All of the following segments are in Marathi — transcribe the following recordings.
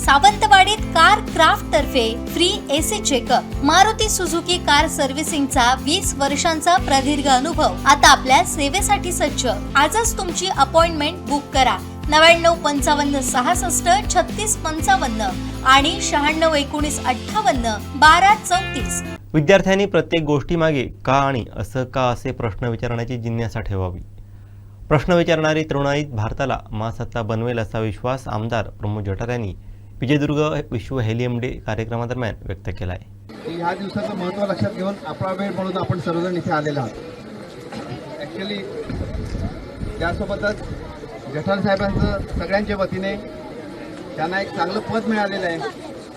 सावंतवाडीत कार क्राफ्ट तर्फे free AC checkup. Maruti Suzuki car सर्व्हिसिंगचा 20 वर्षांचा प्रदीर्घ अनुभव आता आपल्या सेवेसाठी सज्ज। आजच तुमची अपॉइंटमेंट बुक करा 9955 66 36 55 आणि 96 19 58 12 34। विद्यार्थ्यांनी प्रत्येक गोष्टीमागे का आणि असं का असे प्रश्न विचारण्याची जिज्ञासा ठेवावी। प्रश्न विचारणारी तरुणाईत भारताला महासत्ता बनवेल असा विश्वास आमदार प्रमोद जठार यांनी विजयदुर्ग विश्व हेलियम डे कार्यक्रमादरम्यान व्यक्त केला आहे। ह्या दिवसाचं महत्त्व लक्षात घेऊन आपला वेळ म्हणून आपण सर्वजण इथे आलेलो आहोत। ॲक्च्युली त्यासोबतच जठार साहेबांचं सगळ्यांच्या वतीने त्यांना एक चांगलं पद मिळालेलं आहे,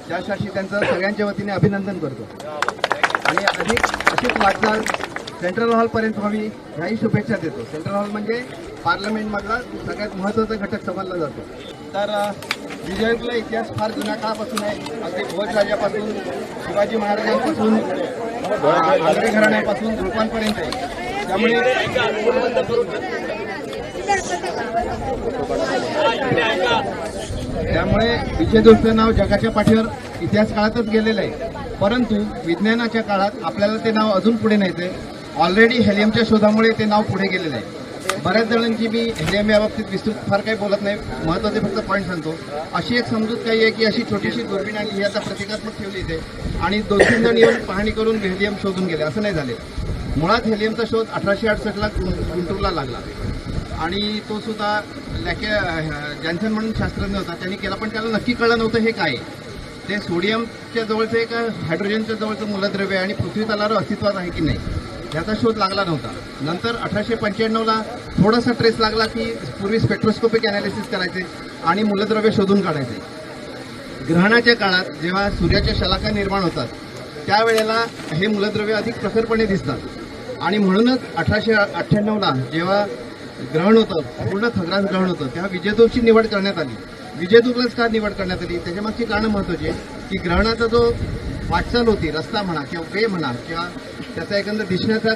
त्यासाठी त्यांचं सगळ्यांच्या वतीने अभिनंदन करतो आणि अधिक अशीच वाटचाल सेंट्रल हॉलपर्यंत व्हावी ह्याही शुभेच्छा देतो। सेंट्रल हॉल म्हणजे पार्लमेंटमधला सगळ्यात महत्त्वाचा घटक समजला जातो। तर विजयदुर्गला इतिहास फार जुन्या काळापासून आहे, अगदी भोजराजापासून शिवाजी महाराजांपासून आगरी घराण्यापासून रूपांपर्यंत आहे। त्यामुळे विजयदुर्गचं नाव जगाच्या पाठीवर इतिहास काळातच गेलेलं आहे, परंतु विज्ञानाच्या काळात आपल्याला ते नाव अजून पुढे न्यायचं आहे। ऑलरेडी हेलियमच्या शोधामुळे ते नाव पुढे गेलेलं आहे। बऱ्याच जणांची मी हेलियम याबाबतीत विस्तृत फार काही बोलत नाही, महत्त्वाचे फक्त पॉईंट सांगतो। अशी एक समजूत काही आहे की अशी छोटीशी दुर्बीण आणि ही आता प्रतिकात्मक ठेवली इथे आणि 2-3 जण येऊन पाहणी करून हेलियम शोधून गेले, असं नाही झाले। मुळात हेलियमचा शोध 1868ला गुंटूरला लागला आणि तो सुद्धा जॅन्सन म्हणून शास्त्रज्ञ होता, त्यांनी केला, पण त्याला नक्की कळलं नव्हतं हे काय ते सोडियमच्या जवळचं आहे का हायड्रोजनच्या जवळचं मूलद्रव्य आणि पृथ्वी तलावर अस्तित्वात आहे की नाही याचा शोध लागला नव्हता। नंतर 1895ला थोडासा ट्रेस लागला की पूर्वी स्पेक्ट्रोस्कोपिक ॲनालिसिस करायचे आणि मूलद्रव्य शोधून काढायचे। ग्रहणाच्या काळात जेव्हा सूर्याच्या शलाका निर्माण होतात त्यावेळेला हे मूलद्रव्य अधिक प्रखरपणे दिसतात आणि म्हणूनच 1898ला जेव्हा ग्रहण होतं, पूर्ण खग्रास ग्रहण होतं, तेव्हा विजयदुर्गची निवड करण्यात आली। विजयदुर्गलाच का निवड करण्यात आली त्याच्यामागची कारणं महत्त्वाची आहे की ग्रहणाचा जो वाटचाल होती, रस्ता म्हणा किंवा वे म्हणा किंवा त्याचा एकंदर दिसण्याचा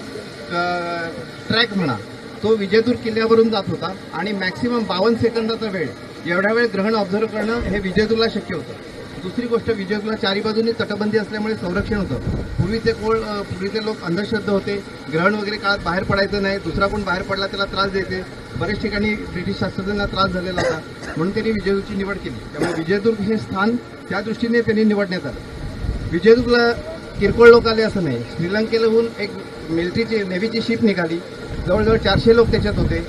ट्रॅक म्हणा, तो विजयदुर्ग किल्ल्यावरून जात होता आणि मॅक्सिमम 52 सेकंदाचा वेळ एवढा वेळ ग्रहण ऑब्झर्व करणं हे विजयदुर्गला शक्य होतं। दुसरी गोष्ट, विजयदुर्गला चारी बाजूनी तटबंदी असल्यामुळे संरक्षण होतं। पूर्वीचे लोक अंधश्रद्ध होते, ग्रहण वगैरे काळात बाहेर पडायचं नाही, दुसरा कोण बाहेर पडला त्याला त्रास द्यायचे, बरेच ठिकाणी ब्रिटिश शास्त्रज्ञांना त्रास झालेला होता, म्हणून त्यांनी विजयदुर्गची निवड केली। त्यामुळे विजयदुर्ग हे स्थान त्या दृष्टीने त्यांनी निवडण्यात आलं। विजयदुर्गला किरकोळ लोक आले असं नाही, श्रीलंकेहून एक नेव्हीची शिप निघाली, जवळजवळ 400 लोक त्याच्यात होते।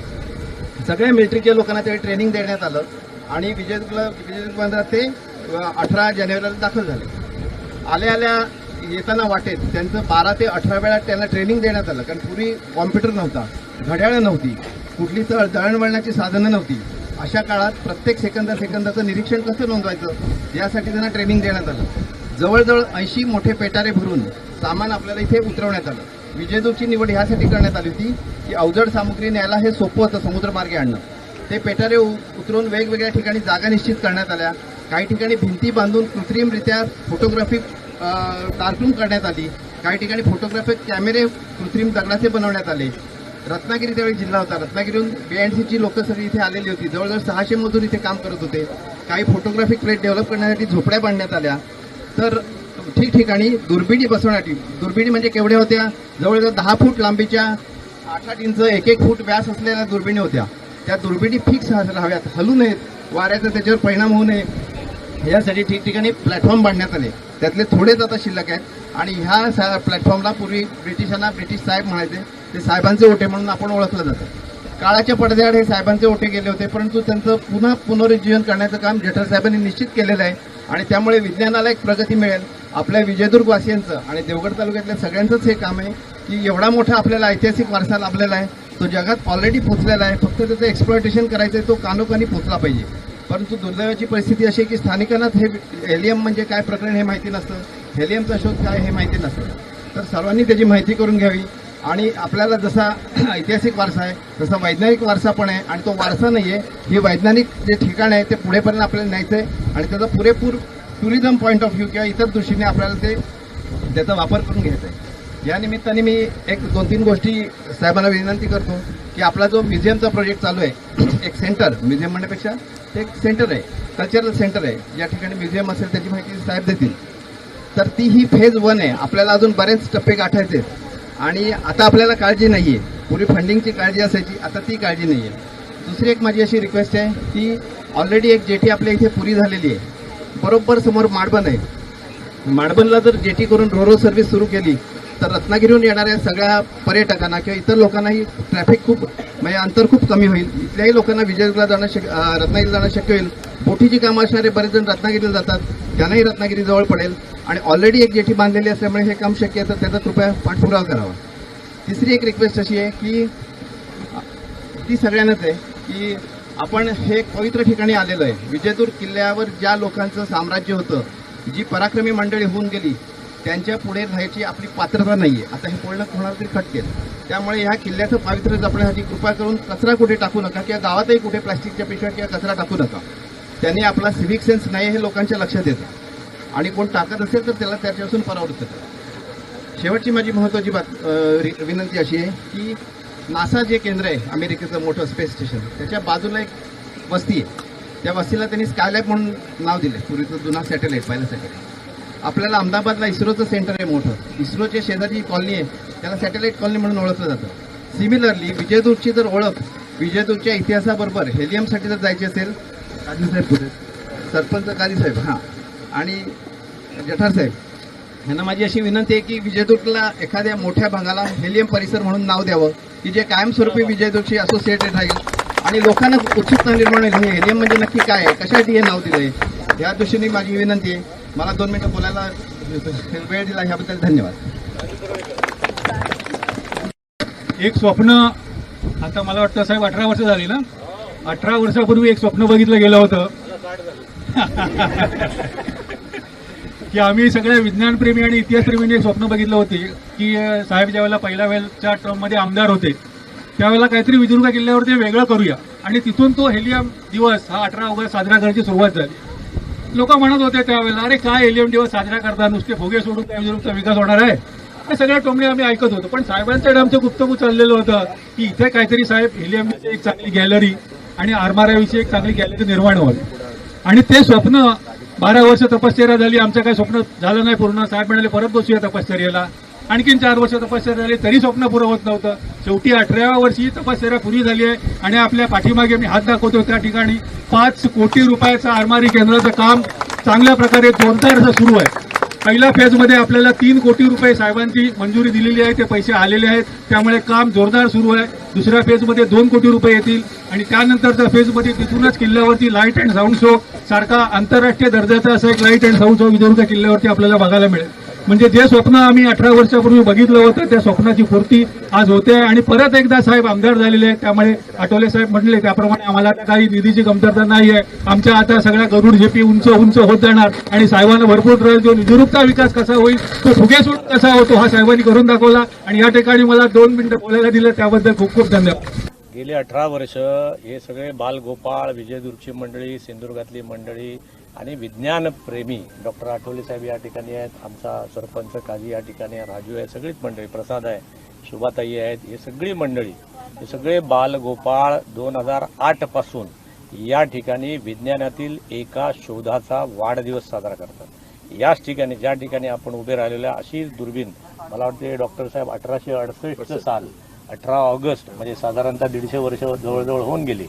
सगळ्या मिलिटरीच्या लोकांना त्यावेळी ट्रेनिंग देण्यात आलं आणि विजयदुर्ग बंदरात ते 18 जानेवारीला दाखल झाले। आल्या येताना वाटेत त्यांचं 12 ते 18 वेळा त्यांना ट्रेनिंग देण्यात आलं, कारण पूर्वी कॉम्प्युटर नव्हता, घड्याळं नव्हती, कुठली दळणवळणाची साधनं नव्हती। अशा काळात प्रत्येक सेकंदाचं निरीक्षण कसं नोंदवायचं यासाठी त्यांना ट्रेनिंग देण्यात आलं। जवळजवळ 80 मोठे पेटारे भरून सामान आपल्याला इथे उतरवण्यात आलं। विजयदुर्गची निवड ह्यासाठी करण्यात आली होती की अवजड सामुग्री न्यायला हे सोपं होतं समुद्रमार्गे आणणं। ते पेटारे उतरून वेगवेगळ्या ठिकाणी जागा निश्चित करण्यात आल्या, काही ठिकाणी भिंती बांधून कृत्रिमरित्या फोटोग्राफिक टार्कून करण्यात आली, काही ठिकाणी फोटोग्राफिक कॅमेरे कृत्रिम दगडाचे बनवण्यात आले। रत्नागिरी त्यावेळी जिल्हा होता, रत्नागिरीहून BNCची लोकं सगळी इथे आलेली होती, जवळजवळ 600 मजूर इथे काम करत होते। काही फोटोग्राफिक प्लेट डेव्हलप करण्यासाठी झोपड्या बांधण्यात आल्या। तर ठिकठिकाणी दुर्बिणी बसवण्यासाठी, दुर्बिणी म्हणजे केवढ्या होत्या, जवळजवळ 10 फूट लांबीच्या 8-8 इंच 1-1 फूट व्यास असलेल्या दुर्बिणी होत्या। त्या दुर्बिणी फिक्स राहाव्यात, हलू नयेत, वाऱ्याचा त्याच्यावर परिणाम होऊ नये यासाठी ठिकठिकाणी प्लॅटफॉर्म बांधण्यात आले, त्यातले थोडेच आता शिल्लक आहेत। आणि ह्या प्लॅटफॉर्मला पूर्वी ब्रिटिशांना ब्रिटिश साहेब म्हणायचे, ते साहेबांचे ओटे म्हणून आपण ओळखलं जातं। काळाच्या पडद्याआड हे साहेबांचे ओटे गेले होते, परंतु त्यांचं पुन्हा पुनरुज्जीवन करण्याचं काम जठार साहेबांनी निश्चित केलेलं आहे आणि त्यामुळे विज्ञानाला एक प्रगती मिळेल। आपल्या विजयदुर्गवासियांचं आणि देवगड तालुक्यातल्या सगळ्यांचंच हे काम आहे की एवढा मोठा आपल्याला ऐतिहासिक वारसा लाभलेला आहे, तो जगात ऑलरेडी पोचलेला आहे, फक्त त्याचं एक्सप्लॉयटेशन करायचं आहे, तो कानोकानी पोचला पाहिजे। परंतु दुर्दैवाची परिस्थिती अशी आहे की स्थानिकांनाच हे हेलियम म्हणजे काय प्रकरण हे माहिती नसतं, हेलियमचा शोध काय हे माहिती नसतं। तर सर्वांनी त्याची माहिती करून घ्यावी आणि आपल्याला जसा ऐतिहासिक वारसा आहे तसा वैज्ञानिक वारसा पण आहे आणि तो वारसा नाही आहे, हे वैज्ञानिक जे ठिकाण आहे ते पुढेपर्यंत आपल्याला न्यायचं आहे आणि त्याचा पुरेपूर टुरिझम पॉईंट ऑफ व्ह्यू किंवा इतर दृष्टीने आपल्याला त्याचा वापर करून घ्यायचा आहे। या निमित्ताने मी एक 2-3 गोष्टी साहेबांना विनंती करतो की आपला जो म्युझियमचा प्रोजेक्ट चालू आहे, एक सेंटर, म्युझियम म्हणण्यापेक्षा ते एक सेंटर आहे, कल्चरल सेंटर आहे, या ठिकाणी म्युझियम असेल त्याची माहिती साहेब देतील. तर ती ही फेज 1 आहे. आपल्याला अजून बरेच टप्पे गाठायचे आहेत आणि आता आपल्याला काळजी नाही आहे. पूर्वी फंडिंगची काळजी असायची, आता ती काळजी नाही आहे. दुसरी एक माझी अशी रिक्वेस्ट आहे की ऑलरेडी एक जेटी आपल्या इथे पुरी झालेली आहे, बरोबर समोर माडबन आहे. माडबनला जर जेटी करून रोरो सर्व्हिस सुरू केली तर रत्नागिरीहून येणाऱ्या सगळ्या पर्यटकांना किंवा इतर लोकांनाही ट्रॅफिक खूप म्हणजे अंतर खूप कमी होईल. इथल्याही लोकांना विजयदुर्गला जाणं रत्नागिरीला जाणं शक्य होईल. बोटीची कामं असणारे बरेच जण रत्नागिरीला जातात, त्यांनाही रत्नागिरी जवळ पडेल आणि ऑलरेडी एक जेटी बांधलेली असल्यामुळे हे काम शक्य आहे, तर त्याचा कृपया पाठपुरावा करावा. तिसरी एक रिक्वेस्ट अशी आहे की ती सगळ्यांनाच आहे की आपण हे एक पवित्र ठिकाणी आलेलो आहे. विजयदुर्ग किल्ल्यावर ज्या लोकांचं साम्राज्य होतं, जी पराक्रमी मंडळी होऊन गेली, त्यांच्या पुढे राहायची आपली पात्रता नाही आहे. आता हे बोलणं कोणाला तरी खटकेल. त्यामुळे ह्या किल्ल्याचं पावित्र्य जपण्यासाठी कृपा करून कचरा कुठे टाकू नका किंवा गावातही कुठे प्लास्टिकच्या पिशव्या किंवा कचरा टाकू नका. त्यांनी आपला सिव्हिक सेन्स नाही हे लोकांच्या लक्षात येतं आणि कोण टाकत असेल तर त्याला त्याच्यापासून परावृत्त करा. शेवटची माझी महत्त्वाची विनंती अशी आहे की नासा जे केंद्र आहे अमेरिकेचं मोठं स्पेस स्टेशन, त्याच्या बाजूला एक वस्ती आहे. त्या वस्तीला त्यांनी स्कायलॅब म्हणून नाव दिले, पूर्वीचं जुना सॅटेलाईट, पहिलं सॅटेलाईट. आपल्याला अहमदाबादला इस्रोचं सेंटर आहे मोठं, इस्रोच्या शेजारी कॉलनी आहे, त्याला सॅटेलाईट कॉलनी म्हणून ओळखलं जातं. सिमिलरली विजयदुर्गची जर ओळख विजयदुर्गच्या इतिहासाबरोबर हेलियमसाठी जर जायची असेल, काजीसाहेब कुठे, सरपंच काजीसाहेब हां आणि जठार साहेब यांना माझी अशी विनंती आहे की विजयदुर्गला एखाद्या मोठ्या भागाला हेलियम परिसर म्हणून नाव द्यावं की जे कायमस्वरूपी विजयदुर्गशी असोसिएटेड राहील आणि लोकांना उत्सुकता निर्माण होईल, हे हेलियम म्हणजे नक्की काय आहे, कशासाठी हे नाव दिलं आहे. या दृष्टीने माझी विनंती आहे. मला 2 मिनिटं बोलायला वेळ दिला ह्याबद्दल धन्यवाद. एक स्वप्न, आता मला वाटतं साहेब 18 वर्ष झाली ना, 18 वर्षापूर्वी एक स्वप्न बघितलं गेलं होतं की आम्ही सगळ्या विज्ञानप्रेमी आणि इतिहासप्रेमींनी एक स्वप्न बघितलं होते की साहेब ज्यावेळेला पहिल्या वेळच्या टर्ममध्ये आमदार होते त्यावेळेला काहीतरी विजयदुर्ग किल्ल्यावरती वेगळं करूया आणि तिथून तो हेलियम दिवस हा 18 ऑगस्ट साजरा करायची सुरुवात झाली. लोक म्हणत होते त्यावेळेला, अरे काय हेलियम दिवस साजरा करता, नुसते भोगे सोडून काय विजयदुर्गचा विकास होणार आहे. हे सगळ्या टोमणे आम्ही ऐकत होतो. पण साहेबांच्याकडे आमचं गुप्तगू चाललेलं होतं की इथे काहीतरी साहेब हेलियमविषयी एक चांगली गॅलरी आणि आरमाराविषयी एक चांगली गॅलरी निर्माण व्हावी. आणि ते स्वप्न 12 वर्ष तपश्चर्या झाली, आमचं काही स्वप्न झालं नाही पूर्ण. साहेब म्हणाले परत बसूया तपश्चर्याला. आणखीन 4 वर्ष तपश्चर्या झाली तरी स्वप्न पुरं होत नव्हतं. शेवटी 18व्या वर्षी तपश्चर्या पुरी झाली आहे आणि आपल्या पाठीमागे मी हात दाखवतो त्या ठिकाणी 5 कोटी रुपयाचं आरमारी केंद्राचं काम चांगल्या प्रकारे जोरदार असं सुरू आहे. पहिल्या फेजमध्ये आपल्याला 3 कोटी रुपये साहेबांची मंजुरी दिलेली आहे, ते पैसे आलेले आहेत, त्यामुळे काम जोरदार सुरू आहे. दुसऱ्या फेजमध्ये 2 कोटी रुपये येतील आणि त्यानंतरच्या फेजमध्ये तिथूनच किल्ल्यावरती लाईट अँड साऊंड शो सारखा आंतरराष्ट्रीय दर्जाचा असा एक light and sound show Vijaydurg किल्ल्यावरती आपल्याला बघायला मिळेल. म्हणजे जे स्वप्न आम्ही 18 वर्षापूर्वी बघितलं होतं त्या स्वप्नाची पूर्ती आज होते आणि परत एकदा साहेब आमदार झालेले आहेत. त्यामुळे आठवले साहेब म्हटले त्याप्रमाणे आम्हाला काही निधीची कमतरता नाही आहे. आमच्या आता सगळ्या गरुड झेपी उंच उंच होत जाणार आणि साहेबांना भरपूर त्रास देऊन विजयदुर्गचा विकास कसा होईल, तो फुगेसूट कसा होतो हा साहेबांनी करून दाखवला. आणि या ठिकाणी मला 2 मिनिटं बोलायला दिलं त्याबद्दल खूप खूप धन्यवाद. गेली 18 वर्ष हे सगळे बालगोपाळ, विजयदुर्गची मंडळी, सिंधुदुर्गातली मंडळी आणि विज्ञानप्रेमी डॉक्टर आठवले साहेब या ठिकाणी आहेत, आमचा सरपंच काजी या ठिकाणी आहे, राजू आहे, सगळीच मंडळी, प्रसाद आहे, शुभाताई आहेत, हे सगळी मंडळी, हे सगळे बालगोपाळ 2008 पासून या ठिकाणी विज्ञानातील एका शोधाचा वाढदिवस साजरा करतात. याच ठिकाणी ज्या ठिकाणी आपण उभे राहिलेल्या अशीच दुर्बीण मला वाटते डॉक्टर साहेब 1868 साल 18 ऑगस्ट म्हणजे साधारणतः 150 वर्ष जवळजवळ होऊन गेली.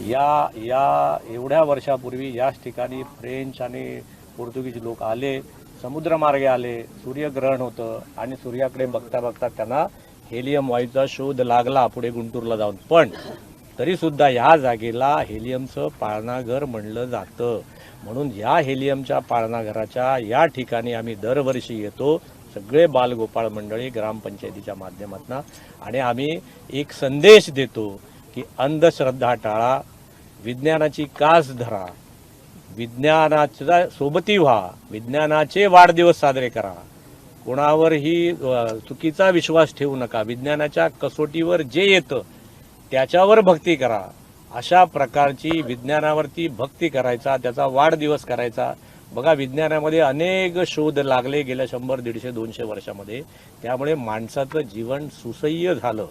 या एवढ्या वर्षापूर्वी याच ठिकाणी फ्रेंच आणि पोर्तुगीज लोक आले, समुद्रमार्गे आले, सूर्यग्रहण होतं आणि सूर्याकडे बघता बघता त्यांना हेलियम वायूचा शोध लागला पुढे गुंटूरला जाऊन. पण तरीसुद्धा या जागेला हेलियमचं पाळणाघर म्हणलं जातं. म्हणून या हेलियमच्या पाळणाघराच्या या ठिकाणी आम्ही दरवर्षी येतो, सगळे बालगोपाळ मंडळी ग्रामपंचायतीच्या माध्यमातून, आणि आम्ही एक संदेश देतो की अंधश्रद्धा टाळा, विज्ञानाची कास धरा, विज्ञानाच्या सोबती व्हा, विज्ञानाचे वाढदिवस साजरे करा, कोणावरही चुकीचा विश्वास ठेवू नका, विज्ञानाच्या कसोटीवर जे येतं त्याच्यावर भक्ती करा. अशा प्रकारची विज्ञानावरती भक्ती करायचा, त्याचा वाढदिवस करायचा. बघा, विज्ञानामध्ये अनेक शोध लागले गेल्या 100, 150, 200 वर्षामध्ये, त्यामुळे माणसाचं जीवन सुसह्य झालं.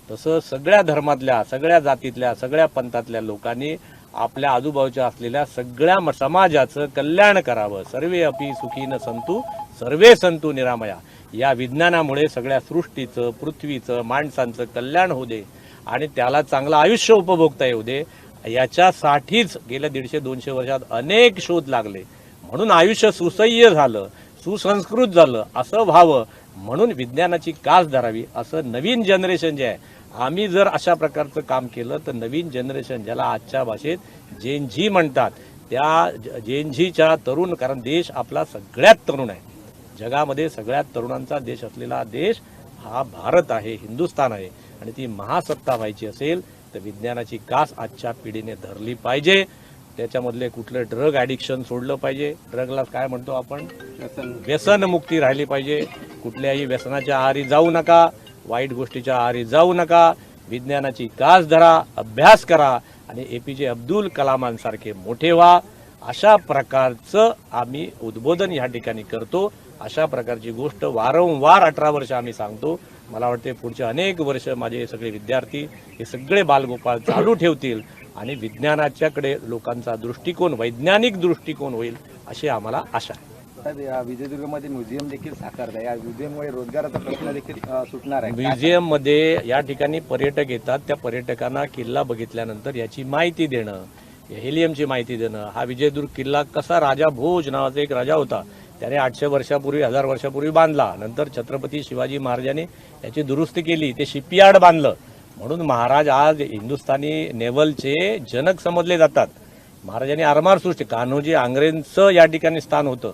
तसं सगळ्या धर्मातल्या, सगळ्या जातीतल्या, सगळ्या पंथातल्या लोकांनी आपल्या आजूबाजूच्या असलेल्या सगळ्या समाजाचं कल्याण करावं. सर्वे अपि सुखीन संतु सर्वे संतु निरामया. या विज्ञानामुळे सगळ्या सृष्टीचं, पृथ्वीचं, माणसांचं कल्याण होऊ दे आणि त्याला चांगलं आयुष्य उपभोगता येऊ दे. याच्यासाठीच गेल्या 150-200 वर्षात अनेक शोध लागले. म्हणून आयुष्य सुसह्य झालं, सुसंस्कृत झालं असं व्हावं म्हणून विज्ञानाची कास धरावी. असं नवीन जनरेशन जे आहे, आम्ही जर अशा प्रकारचं काम केलं तर नवीन जनरेशन, ज्याला आजच्या भाषेत जेन झी म्हणतात, त्या जेन झीच्या तरुण, कारण देश आपला सगळ्यात तरुण आहे, जगामध्ये सगळ्यात तरुणांचा देश असलेला देश हा भारत आहे, हिंदुस्थान आहे. आणि ती महासत्ता व्हायची असेल तर विज्ञानाची कास आजच्या पिढीने धरली पाहिजे. त्याच्यामधले कुठलं ड्रग ॲडिक्शन सोडलं पाहिजे. ड्रगला काय म्हणतो आपण, व्यसनमुक्ती राहिली पाहिजे. कुठल्याही व्यसनाच्या आहारी जाऊ नका, वाईट गोष्टीच्या आहारी जाऊ नका. विज्ञानाची कास धरा, अभ्यास करा आणि APJ अब्दुल कलामांसारखे मोठे व्हा. अशा प्रकारचं आम्ही उद्बोधन या ठिकाणी करतो. अशा प्रकारची गोष्ट वारंवार 18 वर्ष आम्ही सांगतो. मला वाटते पुढचे अनेक वर्ष माझे सगळे विद्यार्थी हे सगळे बालगोपाळ चालू ठेवतील आणि विज्ञानाच्याकडे लोकांचा दृष्टिकोन, वैज्ञानिक दृष्टिकोन होईल अशी आम्हाला आशा आहे. साहेब, या विजयदुर्गमध्ये म्युझियम देखील साकारलं आहे. या म्युझियममुळे रोजगाराचा प्रश्न देखील सुटणार आहे. म्युझियममध्ये या ठिकाणी पर्यटक येतात, त्या पर्यटकांना किल्ला बघितल्यानंतर याची माहिती देणं, हेलियमची माहिती देणं. हा विजयदुर्ग किल्ला कसा, राजा भोज नावाचा एक राजा होता, त्याने 800 वर्षापूर्वी, 1000 वर्षापूर्वी बांधला. नंतर छत्रपती शिवाजी महाराजांनी याची दुरुस्ती केली, ते शिपयार्ड बांधलं. म्हणून महाराज आज हिंदुस्थानी नेव्हलचे जनक समजले जातात. महाराजांनी आरमार सृष्टी, कान्होजी आंग्रेंचं या ठिकाणी स्थान होतं.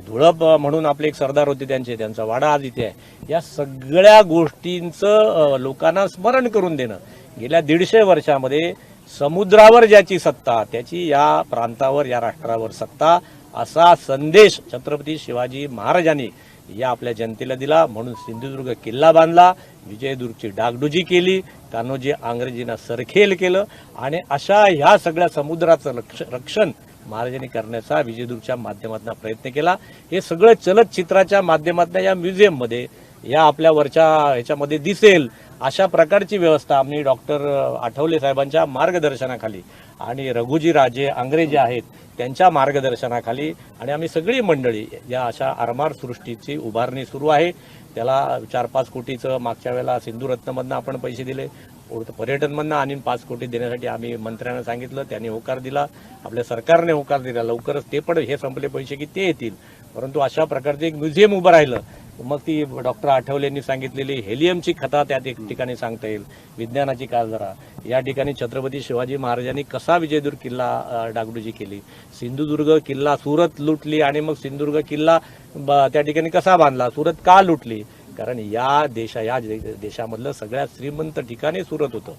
धुळप म्हणून आपले एक सरदार होते, त्यांचा वाडा आज इथे आहे. या सगळ्या गोष्टींचं लोकांना स्मरण करून देणं. गेल्या 150 वर्षामध्ये समुद्रावर ज्याची सत्ता, त्याची या प्रांतावर, या राष्ट्रावर सत्ता, असा संदेश छत्रपती शिवाजी महाराजांनी या आपल्या जनतेला दिला. म्हणून सिंधुदुर्ग किल्ला बांधला, विजयदुर्गची डागडुजी केली, कान्होजी आंग्रेजींना सरखेल केलं आणि अशा ह्या सगळ्या समुद्राचं रक्षण महाराजांनी करण्याचा विजयदुर्गच्या माध्यमातून प्रयत्न केला. हे सगळं चलचित्राच्या माध्यमातून या म्युझियममध्ये, या आपल्या वरच्या ह्याच्यामध्ये दिसेल अशा प्रकारची व्यवस्था आम्ही डॉक्टर आठवले साहेबांच्या मार्गदर्शनाखाली आणि रघुजी राजे आंग्रे जे आहेत त्यांच्या मार्गदर्शनाखाली आणि आम्ही सगळी मंडळी या अशा आरमार सृष्टीची उभारणी सुरू आहे. त्याला 4-5 कोटीचं मागच्या वेळेला सिंधुरत्नमधनं आपण पैसे दिले, पर्यटनमधनं आणि 5 कोटी देण्यासाठी आम्ही मंत्र्यांना सांगितलं, त्यांनी होकार दिला, आपल्या सरकारने होकार दिला. लवकरच ते पण हे संपले पैसे की ते येतील. परंतु अशा प्रकारचे एक म्युझियम उभं राहिलं. मग ती डॉक्टर आठवलेंनी सांगितलेली हेलियमची कथा त्या ठिकाणी सांगता येईल. विज्ञानाची कास धरा. या ठिकाणी छत्रपती शिवाजी महाराजांनी कसा विजयदुर्ग किल्ला डागडुजी केली, सिंधुदुर्ग किल्ला सुरत लुटली आणि मग सिंधुदुर्ग किल्ला त्या ठिकाणी कसा बांधला, सुरत का लुटली, कारण या देशामधलं सगळ्यात श्रीमंत ठिकाणी सुरत होतं.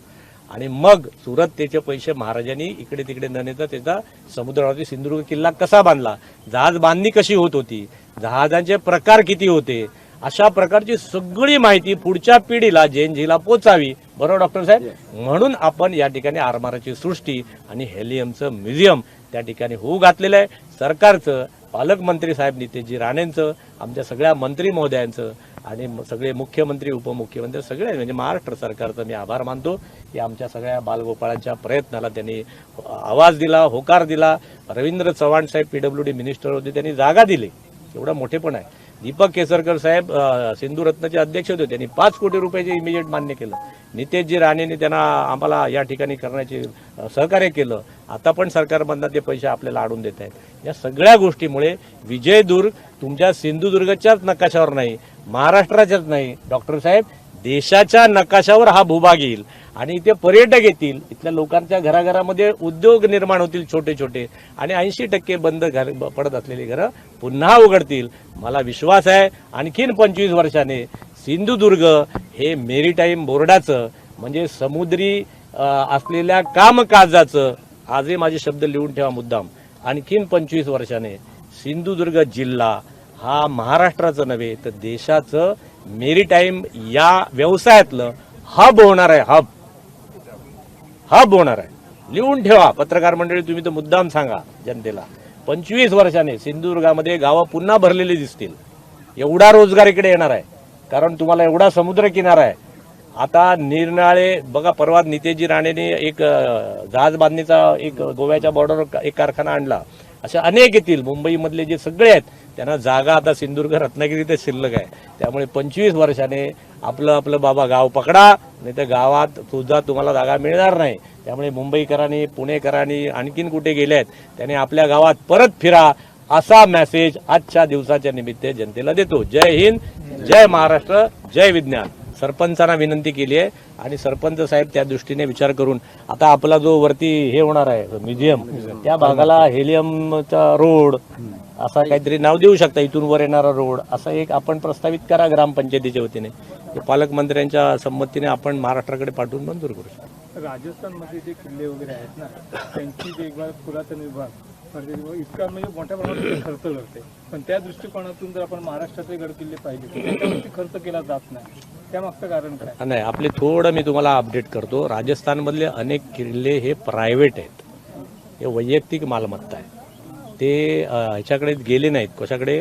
आणि मग सुरत त्याचे पैसे महाराजांनी इकडे तिकडे न नेता त्याचा समुद्रावरती सिंधुदुर्ग किल्ला कसा बांधला, जहाज बांधणी कशी होत होती, जहाजांचे प्रकार किती होते, अशा प्रकारची सगळी माहिती पुढच्या पिढीला जेन झीला पोचावी. बरोबर डॉक्टर साहेब? म्हणून आपण या ठिकाणी आरमाराची सृष्टी आणि हेलियमचं म्युझियम त्या ठिकाणी होऊ घातलेलं आहे. सरकारचं, पालकमंत्री साहेब नितेशजी राणेंचं, आमच्या सगळ्या मंत्री महोदयांचं आणि सगळे मुख्यमंत्री, उपमुख्यमंत्री सगळे म्हणजे महाराष्ट्र सरकारचं मी आभार मानतो की आमच्या सगळ्या बालगोपाळांच्या प्रयत्नाला त्यांनी आवाज दिला, होकार दिला. रवींद्र चव्हाण साहेब PWD मिनिस्टर होते, त्यांनी जागा दिली, एवढा मोठेपण आहे. दीपक केसरकर साहेब सिंधुरत्नचे अध्यक्ष होते, त्यांनी 5 कोटी रुपयाचे इमिजिएट मान्य केलं. नितेशजी राणेंनी त्यांना आम्हाला या ठिकाणी करण्याचे सहकार्य केलं. आता पण सरकारमधनं ते पैसे आपल्याला आणून देत आहेत. या सगळ्या गोष्टीमुळे विजयदुर्ग तुमच्या सिंधुदुर्गच्याच नकाशावर नाही, महाराष्ट्राच्याच नाही डॉक्टर साहेब, देशाच्या नकाशावर हा भूभाग येईल आणि इथे पर्यटक येतील. इथल्या लोकांच्या घराघरामध्ये उद्योग निर्माण होतील छोटे छोटे आणि 80% बंद पडत असलेली घरं पुन्हा उघडतील. मला विश्वास आहे आणखीन 25 वर्षाने सिंधुदुर्ग हे मेरीटाईम बोर्डाचं म्हणजे समुद्री असलेल्या कामकाजाचं, आजही माझे शब्द लिहून ठेवा मुद्दाम, आणखीन 25 वर्षाने सिंधुदुर्ग जिल्हा हा महाराष्ट्राचं नव्हे तर देशाचं मेरीटाईम या व्यवसायातलं हब होणार आहे. हब होणार आहे. लिहून ठेवा पत्रकार मंडळी, तुम्ही तर मुद्दाम सांगा जनतेला. 25 वर्षाने सिंधुदुर्गामध्ये गावं पुन्हा भरलेली दिसतील. एवढा रोजगार इकडे येणार आहे, कारण तुम्हाला एवढा समुद्र किनारा आहे. आता निरनाळे बघा, परवा नितेशजी राणेने एक जहाज बांधणीचा एक गोव्याच्या बॉर्डरवर एक कारखाना आणला. अशा अनेक येतील. मुंबईमधले जे सगळे आहेत त्यांना जागा आता सिंधुदुर्ग रत्नागिरीतच शिल्लक आहे. त्यामुळे 25 वर्षाने आपलं बाबा गाव पकडा, नाही तर गावात सुद्धा तुम्हाला जागा मिळणार नाही. त्यामुळे मुंबईकरांनी, पुणेकरांनी आणखीन कुठे गेले आहेत त्याने आपल्या गावात परत फिरा, असा मेसेज आजच्या दिवसाच्या निमित्त जनतेला देतो. जय हिंद, जय महाराष्ट्र, जय विज्ञान. सरपंचांना विनंती केली आहे आणि सरपंच साहेब त्या दृष्टीने विचार करून आता आपला जो वरती हे होणार आहे म्युझियम, त्या भागाला हेलियमचा रोड असा काहीतरी नाव देऊ शकता, इथून वर येणारा रोड असा एक आपण प्रस्तावित करा ग्रामपंचायतीच्या वतीने. ते पालकमंत्र्यांच्या संमतीने आपण महाराष्ट्राकडे पाठवून मंजूर करू शकतो. राजस्थानमध्ये जे किल्ले वगैरे आहेत ना, त्यांची देखभाल पुरातन विभाग इतका म्हणजे मोठ्या प्रमाणात खर्च करते. पण त्या दृष्टिकोनातून जर आपण महाराष्ट्रातले गड किल्ले पाहिले तर त्याच्यावरती खर्च केला जात नाही. त्यामागचं कारण काय? नाही, आपले थोडं मी तुम्हाला अपडेट करतो. राजस्थानमधले अनेक किल्ले हे प्रायव्हेट आहेत, हे वैयक्तिक मालमत्ता आहे. ते ह्याच्याकडे गेले नाहीत, कशाकडे,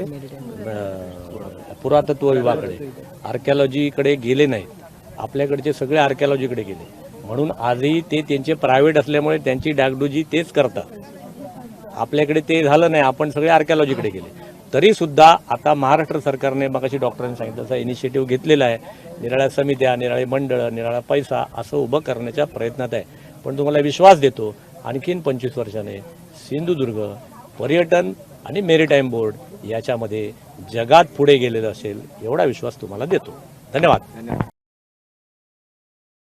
पुरातत्व विभागाकडे, आर्किओलॉजीकडे गेले नाहीत. आपल्याकडचे सगळे आर्किओलॉजीकडे गेले. म्हणून आजही ते त्यांचे प्रायव्हेट असल्यामुळे त्यांची डागडुजी तेच करतात. आपल्याकडे ते झालं नाही, आपण सगळे आर्किओलॉजीकडे गेले. तरी सुद्धा आता महाराष्ट्र सरकारने मगाशी डॉक्टरांनी सांगितलं तसा इनिशिएटिव्ह घेतलेला आहे. निराळ्या समित्या, निराळे मंडळ, निराळा पैसा असं उभं करण्याच्या प्रयत्नात आहे. पण तुम्हाला विश्वास देतो, आणखीन 25 वर्षाने सिंधुदुर्ग पर्यटन आणि मेरीटाईम बोर्ड याच्यामध्ये जगात पुढे गेलेलं असेल एवढा विश्वास तुम्हाला देतो. धन्यवाद.